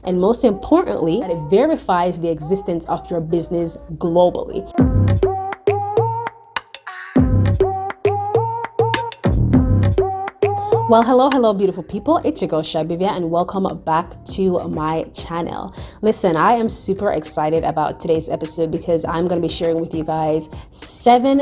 and most importantly, that it verifies the existence of your business globally. Well, hello, beautiful people. It's your girl Shy-Bivia, and welcome back to my channel. Listen, I am super excited about today's episode because I'm going to be sharing with you guys seven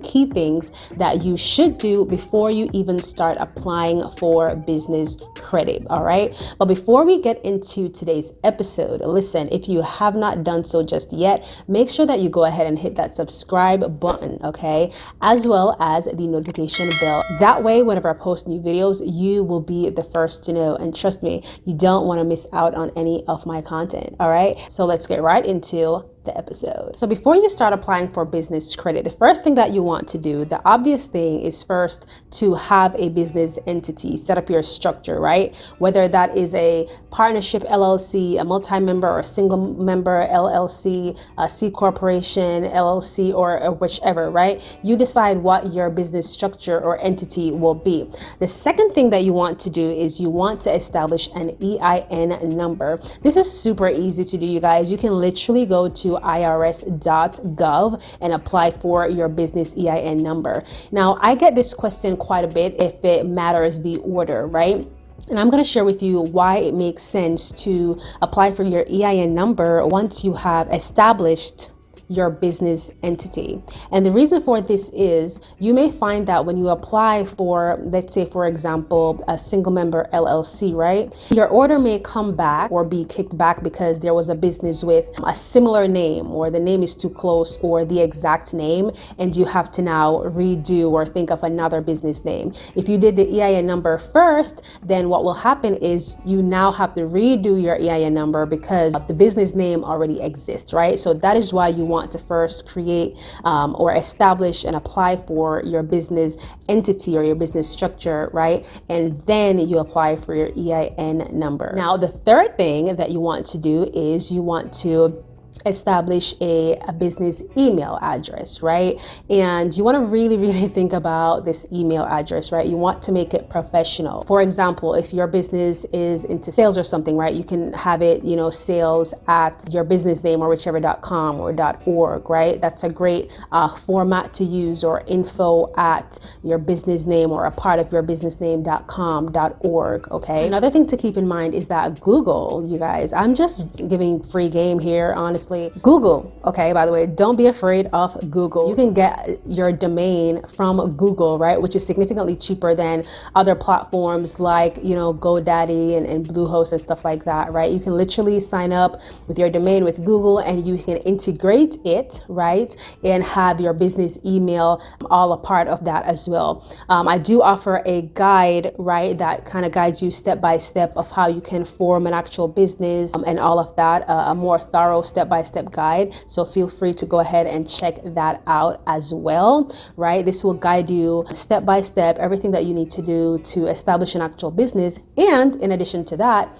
key things that you should do before you even start applying for business credit. All right. But before we get into today's episode, listen, if you have not done so just yet, make sure that you go ahead and hit that subscribe button, okay, as well as the notification bell. That way, whenever I post new videos, you will be the first to know. And trust me, you don't want to miss out on any of my content. All right. So let's get right into the episode. So before you start applying for business credit, the first thing that you want to do, the obvious thing, is first to have a business entity, set up your structure, right? Whether that is a partnership LLC, a multi-member or a single member LLC, a C corporation LLC, or whichever, right? You decide what your business structure or entity will be. The second thing that you want to do is you want to establish an EIN number. This is super easy to do, you guys. You can literally go to irs.gov and apply for your business EIN number. Now, I get this question quite a bit if it matters the order, right? And I'm going to share with you why it makes sense to apply for your EIN number once you have established your business entity. And the reason for this is you may find that when you apply for, let's say, for example, a single member LLC, right? Your order may come back or be kicked back because there was a business with a similar name, or the name is too close, or the exact name, and you have to now redo or think of another business name. If you did the EIN number first, then what will happen is you now have to redo your EIN number because the business name already exists, right? So that is why you want to first create or establish and apply for your business entity or your business structure, right? And then you apply for your EIN number. Now, the third thing that you want to do is you want to establish a business email address, right? And you want to really think about this email address, right? You want to make it professional. For example, if your business is into sales or something, right, you can have it, sales at your business name or whichever.com or .org, right? That's a great format to use, or info at your business name or a part of your business name.com, .org, okay? Another thing to keep in mind is that Google, you guys, I'm just giving free game here, honestly. Google, okay, by the way, don't be afraid of Google. You can get your domain from Google, right, which is significantly cheaper than other platforms like, GoDaddy and Bluehost and stuff like that, right? You can literally sign up with your domain with Google and you can integrate it, right, and have your business email all a part of that as well. I do offer a guide, right, that kind of guides you step by step of how you can form an actual business and all of that, a more thorough step-by-step guide. So feel free to go ahead and check that out as well, right? This will guide you step by step, everything that you need to do to establish an actual business. And in addition to that,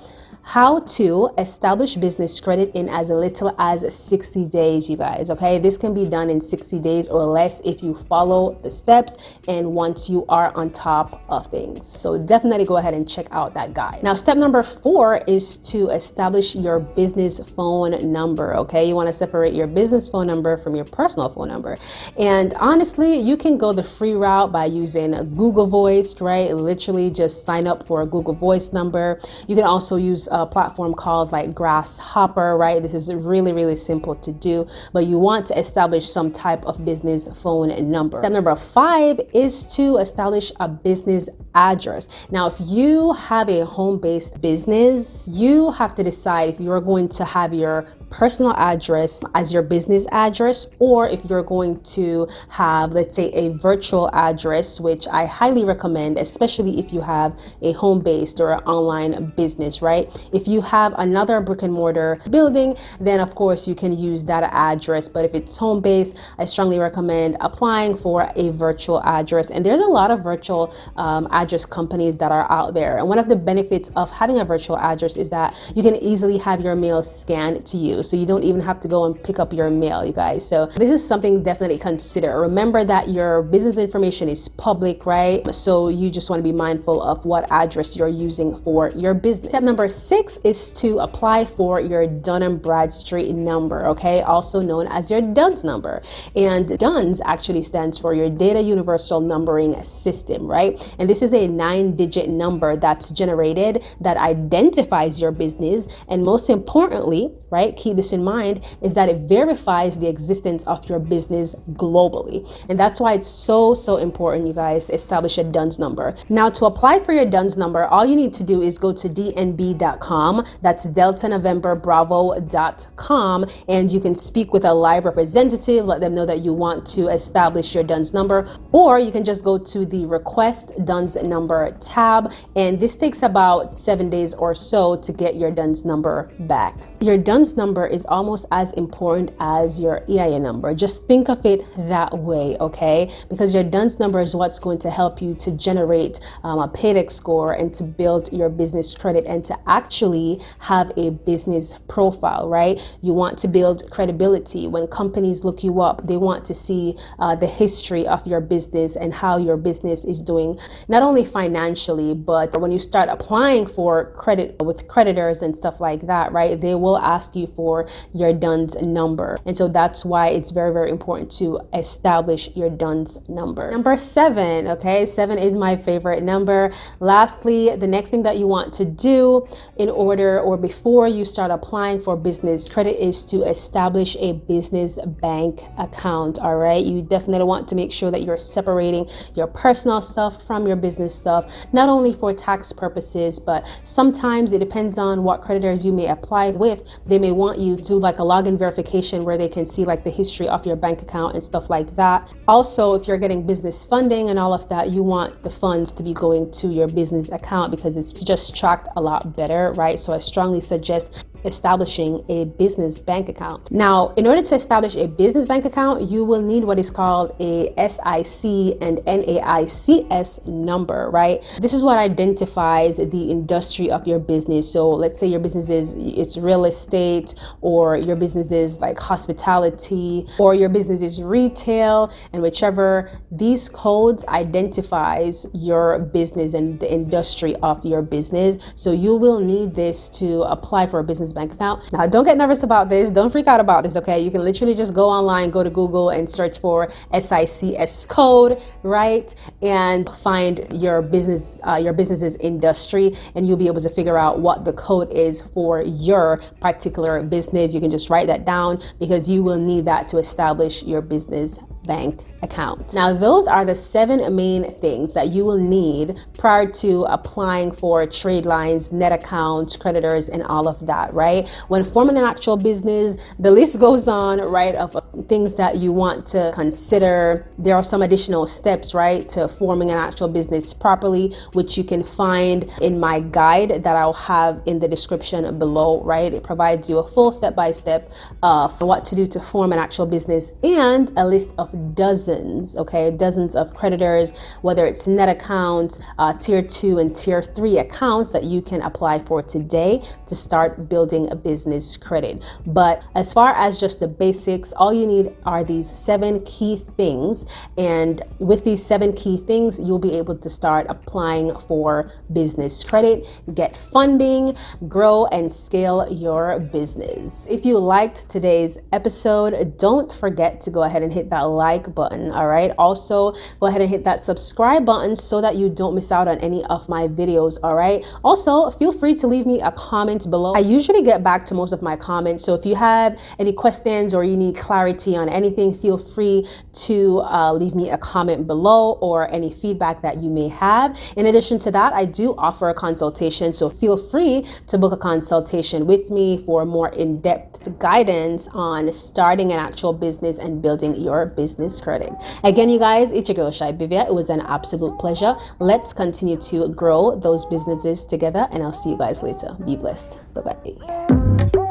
how to establish business credit in as little as 60 days, you guys, okay? This can be done in 60 days or less if you follow the steps and once you are on top of things. So definitely go ahead and check out that guide. Now, step number 4 is to establish your business phone number, okay? You want to separate your business phone number from your personal phone number. And honestly, you can go the free route by using Google Voice, right? Literally just sign up for a Google Voice number. You can also use a platform called like Grasshopper, right? This is really simple to do, but you want to establish some type of business phone number. Step number 5 is to establish a business address. Now, if you have a home-based business, you have to decide if you're going to have your personal address as your business address, or if you're going to have, let's say, a virtual address, which I highly recommend, especially if you have a home-based or an online business, right? If you have another brick and mortar building, then of course you can use that address. But if it's home-based, I strongly recommend applying for a virtual address. And there's a lot of virtual address companies that are out there. And one of the benefits of having a virtual address is that you can easily have your mail scanned to you. so you don't even have to go and pick up your mail, you guys. So this is something definitely consider. Remember that your business information is public, right? So you just want to be mindful of what address you're using for your business. Step number 6 is to apply for your Dun & Bradstreet number, okay? Also known as your DUNS number. And DUNS actually stands for your Data Universal Numbering System, right? And this is a 9-digit number that's generated that identifies your business, and most importantly, right, keep this in mind, is that it verifies the existence of your business globally. And that's why it's so important, you guys, to establish a DUNS number. Now, to apply for your DUNS number, all you need to do is go to dnb.com. That's Delta November Bravo.com, and you can speak with a live representative, let them know that you want to establish your DUNS number, or you can just go to the Request DUNS Number tab, and this takes about 7 days or so to get your DUNS number back. Your DUNS number is almost as important as your EIN number. Just think of it that way, okay? Because your DUNS number is what's going to help you to generate a paydex score and to build your business credit and to actually have a business profile, right? You want to build credibility. When companies look you up, they want to see the history of your business and how your business is doing, not only financially, but when you start applying for credit with creditors and stuff like that, right? They will ask you for your DUNS number. And so that's why it's very important to establish your DUNS number. Number 7, okay? 7 is my favorite number. Lastly, the next thing that you want to do in order or before you start applying for business credit is to establish a business bank account, all right? You definitely want to make sure that you're separating your personal stuff from your business stuff, not only for tax purposes, but sometimes it depends on what creditors you may apply with. They may want you to do like a login verification where they can see like the history of your bank account and stuff like that. Also, if you're getting business funding and all of that, you want the funds to be going to your business account because it's just tracked a lot better, right? So I strongly suggest establishing a business bank account. Now, in order to establish a business bank account, you will need what is called a SIC and NAICS number, right? This is what identifies the industry of your business. So let's say your business it's real estate, or your business is like hospitality, or your business is retail, and whichever, these codes identifies your business and the industry of your business. So you will need this to apply for a business bank account. Now, don't get nervous about this. Don't freak out about this, okay? You can literally just go online, go to Google and search for SICS code, right? And find your business's industry, and you'll be able to figure out what the code is for your particular business. You can just write that down because you will need that to establish your business bank account. Now, those are the 7 main things that you will need prior to applying for trade lines, net accounts, creditors, and all of that, right? When forming an actual business, the list goes on, right, of things that you want to consider. There are some additional steps, right, to forming an actual business properly, which you can find in my guide that I'll have in the description below, right? It provides you a full step-by-step for what to do to form an actual business and a list of dozens of creditors, whether it's net accounts, tier 2 and tier 3 accounts that you can apply for today to start building a business credit. But as far as just the basics, all you need are these 7 key things. And with these 7 key things, you'll be able to start applying for business credit, get funding, grow and scale your business. If you liked today's episode, don't forget to go ahead and hit that like button, all right? Also, go ahead and hit that subscribe button so that you don't miss out on any of my videos, all right? Also, feel free to leave me a comment below. I usually get back to most of my comments, so if you have any questions or you need clarity on anything, feel free to leave me a comment below, or any feedback that you may have. In addition to that, I do offer a consultation, so feel free to book a consultation with me for more in-depth guidance on starting an actual business and building your business credit. Again, you guys, it's your girl Shy-Bivia. It was an absolute pleasure. Let's continue to grow those businesses together, and I'll see you guys later. Be blessed. Bye-bye.